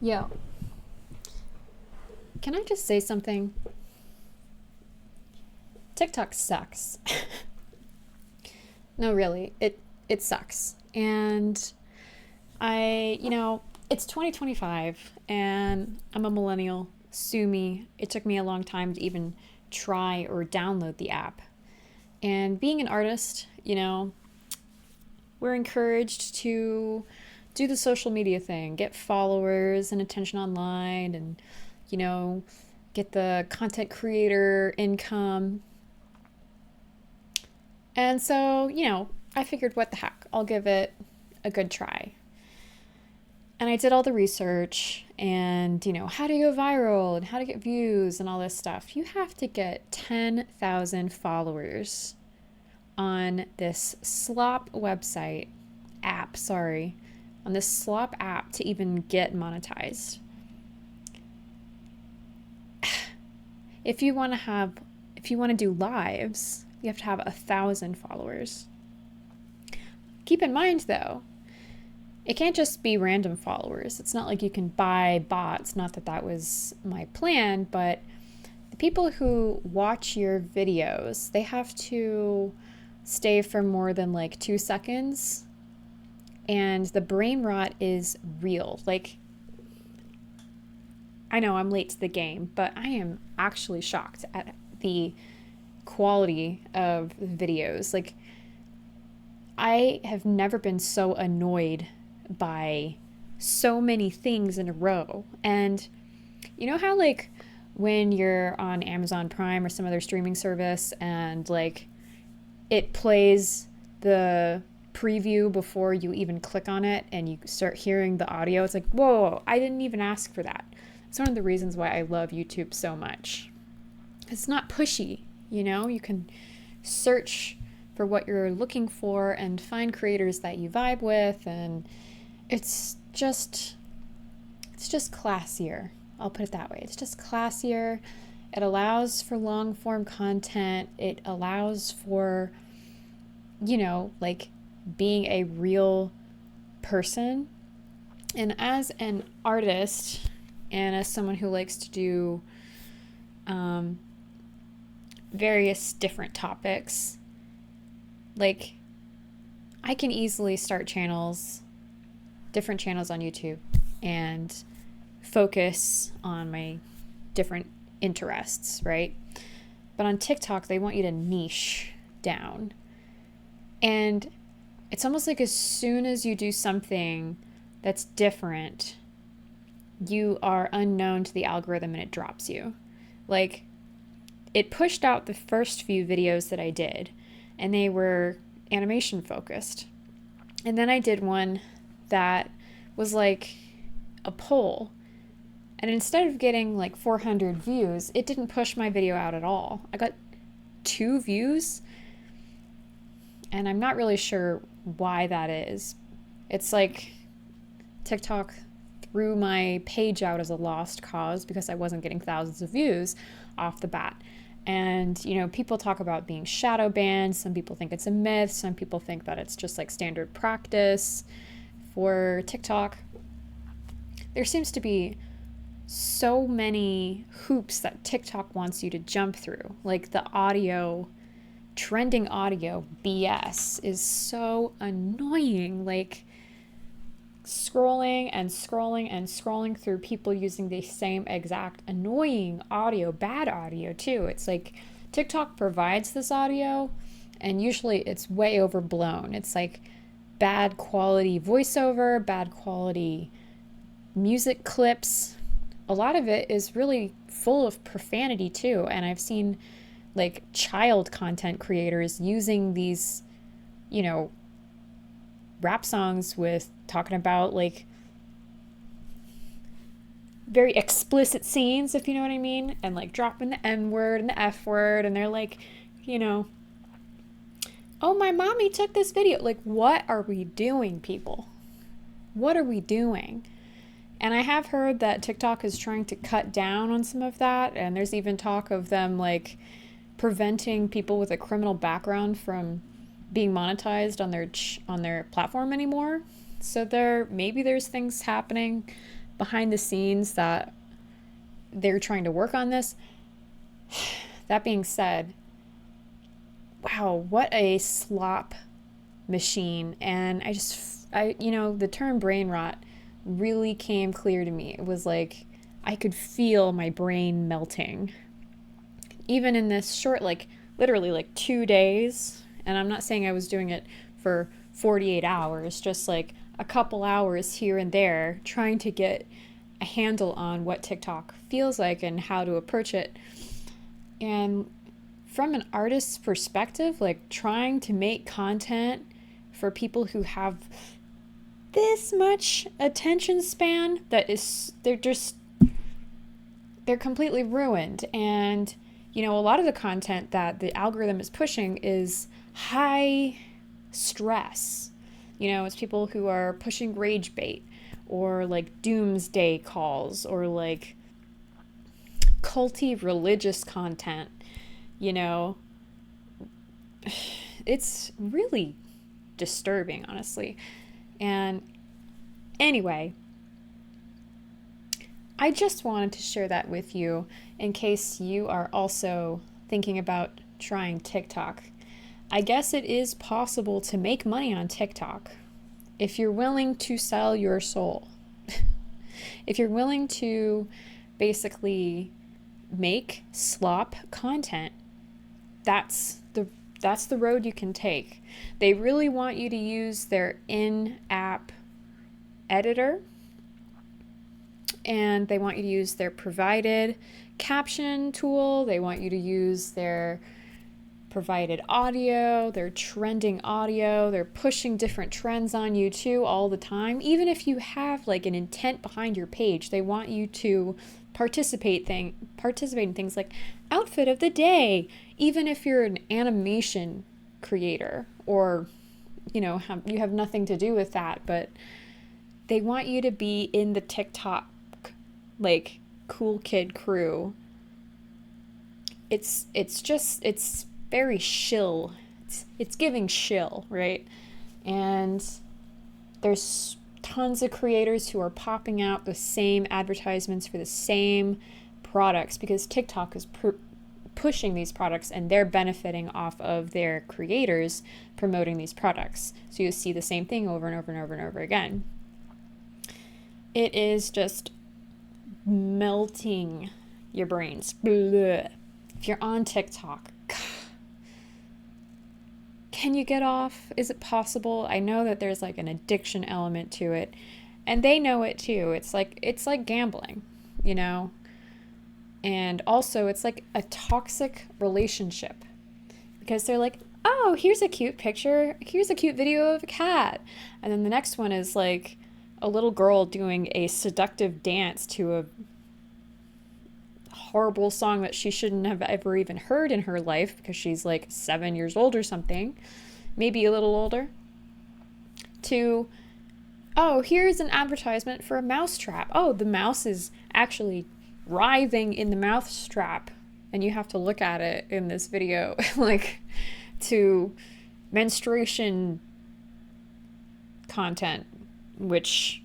Yo, can I just say something? TikTok sucks. No, really, it sucks. And it's 2025 and I'm a millennial. Sue me. It took me a long time to even try or download the app. And being an artist, we're encouraged to do the social media thing, get followers and attention online, and, you know, get the content creator income. And so, I figured, what the heck, I'll give it a good try. And I did all the research and, how to go viral and how to get views and all this stuff. You have to get 10,000 followers on this slop website app, sorry, on this slop app to even get monetized. If you want to have, if you want to do lives, you have to have 1,000 followers. Keep in mind though, it can't just be random followers. It's not like you can buy bots. Not that that was my plan, but the people who watch your videos, they have to stay for more than like 2 seconds. And the brain rot is real. Like, I know I'm late to the game, but I am actually shocked at the quality of videos. Like, I have never been so annoyed by so many things in a row. And you know how, like, when you're on Amazon Prime or some other streaming service and, like, it plays the preview before you even click on it and you start hearing the audio, it's like, whoa, I didn't even ask for that. It's one of the reasons why I love YouTube so much. It's not pushy, you can search for what you're looking for and find creators that you vibe with, and it's just classier. I'll put it that way. It's just classier. It allows for long form content. It allows for, like, being a real person. And as an artist and as someone who likes to do various different topics, like, I can easily start different channels on YouTube, and focus on my different interests, right? But on TikTok, they want you to niche down. And it's almost like as soon as you do something that's different, you are unknown to the algorithm and it drops you. Like, it pushed out the first few videos that I did, and they were animation focused. And then I did one that was like a poll. And instead of getting like 400 views, it didn't push my video out at all. I got 2 views, and I'm not really sure why that is. It's like TikTok threw my page out as a lost cause because I wasn't getting thousands of views off the bat. And, people talk about being shadow banned. Some people think it's a myth. Some people think that it's just like standard practice for TikTok. There seems to be so many hoops that TikTok wants you to jump through. Like, the trending audio BS is so annoying. Like, scrolling and scrolling and scrolling through people using the same exact annoying audio, bad audio too. It's like TikTok provides this audio, and usually it's way overblown. It's like bad quality voiceover, bad quality music clips. A lot of it is really full of profanity too, and I've seen like child content creators using these, rap songs with talking about like very explicit scenes, if you know what I mean, and like dropping the N word and the F word, and they're like, oh, my mommy took this video. Like, what are we doing, people? What are we doing? And I have heard that TikTok is trying to cut down on some of that, and there's even talk of them like preventing people with a criminal background from being monetized on their platform anymore. So maybe there's things happening behind the scenes that they're trying to work on this. That being said, wow, what a slop machine. And the term brain rot really came clear to me. It was like I could feel my brain melting. Even in this short, literally 2 days, and I'm not saying I was doing it for 48 hours, just like a couple hours here and there, trying to get a handle on what TikTok feels like and how to approach it. And from an artist's perspective, like trying to make content for people who have this much attention span, they're completely ruined. And a lot of the content that the algorithm is pushing is high stress. It's people who are pushing rage bait, or like doomsday calls, or like culty religious content. It's really disturbing, honestly. And anyway, I just wanted to share that with you in case you are also thinking about trying TikTok. I guess it is possible to make money on TikTok if you're willing to sell your soul. If you're willing to basically make slop content, that's the road you can take. They really want you to use their in-app editor, and they want you to use their provided caption tool. They want you to use their provided audio, their trending audio. They're pushing different trends on you too all the time. Even if you have like an intent behind your page, they want you to participate in things like outfit of the day. Even if you're an animation creator, or you have nothing to do with that, but they want you to be in the TikTok like cool kid crew. It's very shill. It's giving shill, right? And there's tons of creators who are popping out the same advertisements for the same products because TikTok is pushing these products, and they're benefiting off of their creators promoting these products. So you see the same thing over and over and over and over again. It is just melting your brains. Blech. If you're on TikTok, can you get off? Is it possible? I know that there's like an addiction element to it, and they know it too. It's like gambling, And also it's like a toxic relationship, because they're like, oh, here's a cute picture. Here's a cute video of a cat. And then the next one is like a little girl doing a seductive dance to a horrible song that she shouldn't have ever even heard in her life because she's like 7 years old or something, maybe a little older, to, oh, here's an advertisement for a mouse trap. Oh, the mouse is actually writhing in the mouse trap, and you have to look at it in this video, like, to menstruation content, which,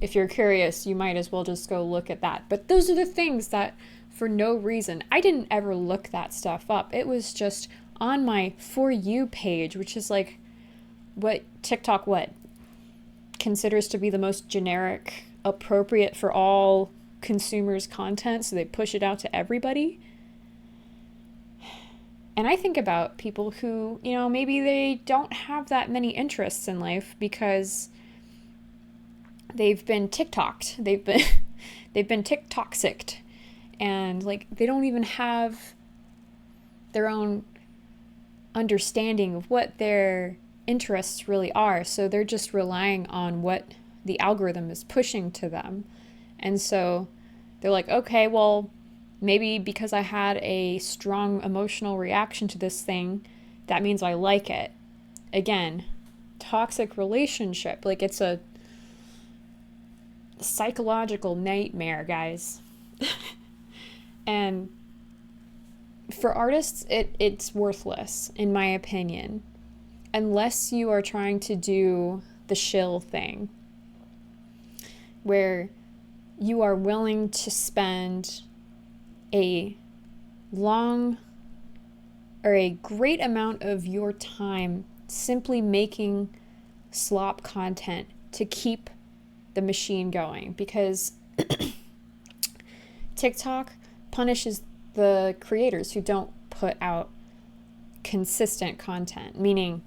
if you're curious, you might as well just go look at that. But those are the things that, for no reason, I didn't ever look that stuff up. It was just on my For You page, which is like what TikTok considers to be the most generic, appropriate for all consumers' content, so they push it out to everybody. And I think about people who, maybe they don't have that many interests in life because they've been TikToked. They've been TikToxicked, and like they don't even have their own understanding of what their interests really are. So they're just relying on what the algorithm is pushing to them. And so they're like, okay, well, maybe because I had a strong emotional reaction to this thing, that means I like it. Again, toxic relationship. Like, it's a psychological nightmare, guys. And for artists, it's worthless, in my opinion, unless you are trying to do the shill thing. where you are willing to spend a long or a great amount of your time simply making slop content to keep the machine going, because TikTok punishes the creators who don't put out consistent content, meaning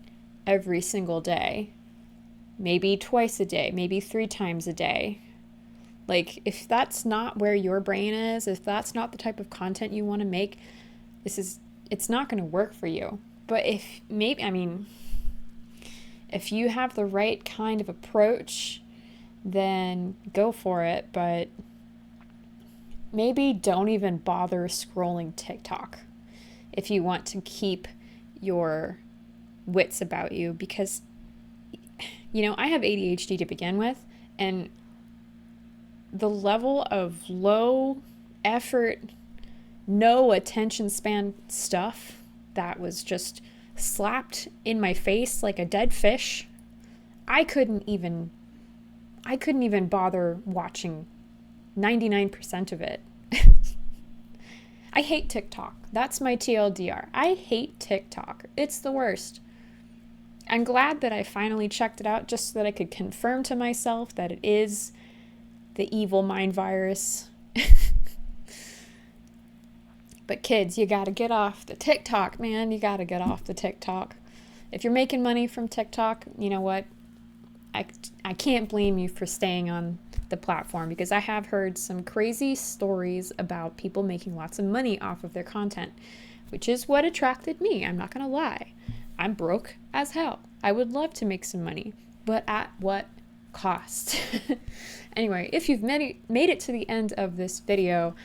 every single day, maybe twice a day, maybe 3 times a day. Like, if that's not where your brain is, if that's not the type of content you want to make, it's not going to work for you. But if you have the right kind of approach, then go for it. But maybe don't even bother scrolling TikTok if you want to keep your wits about you, because, I have ADHD to begin with, and the level of low effort, no attention span stuff that was just slapped in my face like a dead fish, I couldn't even bother watching 99% of it. I hate TikTok. That's my TLDR. I hate TikTok. It's the worst. I'm glad that I finally checked it out just so that I could confirm to myself that it is the evil mind virus. But kids, you gotta get off the TikTok, man. You gotta get off the TikTok. If you're making money from TikTok, you know what? I can't blame you for staying on the platform, because I have heard some crazy stories about people making lots of money off of their content, which is what attracted me. I'm not gonna lie. I'm broke as hell. I would love to make some money, but at what cost? Anyway, if you've made it to the end of this video,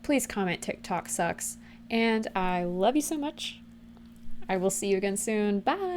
please comment TikTok sucks. And I love you so much. I will see you again soon. Bye.